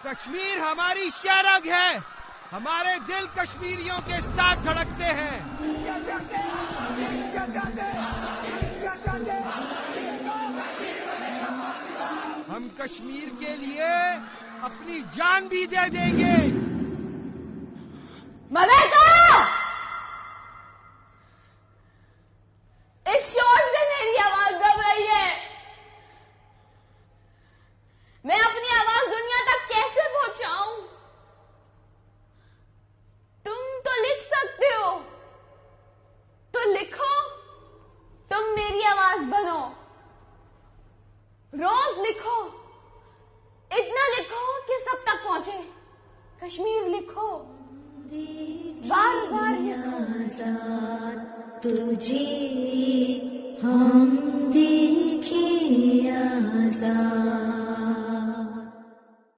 कश्मीर हमारी शरग है, हमारे दिल कश्मीरियों के साथ धड़कते हैं। हम कश्मीर के लिए अपनी जान भी दे देंगे। मगर इस शोर से मेरी आवाज दब रही है। मैं अपनी आवाज दुनिया तक कैसे पहुंचाऊं? तुम तो लिख सकते हो, तो लिखो। तुम मेरी आवाज बनो, रोज लिखो, इतना लिखो कि सब तक पहुंचे। कश्मीर लिखो, बार बार लिखो। तुझे हम देखे आजाद।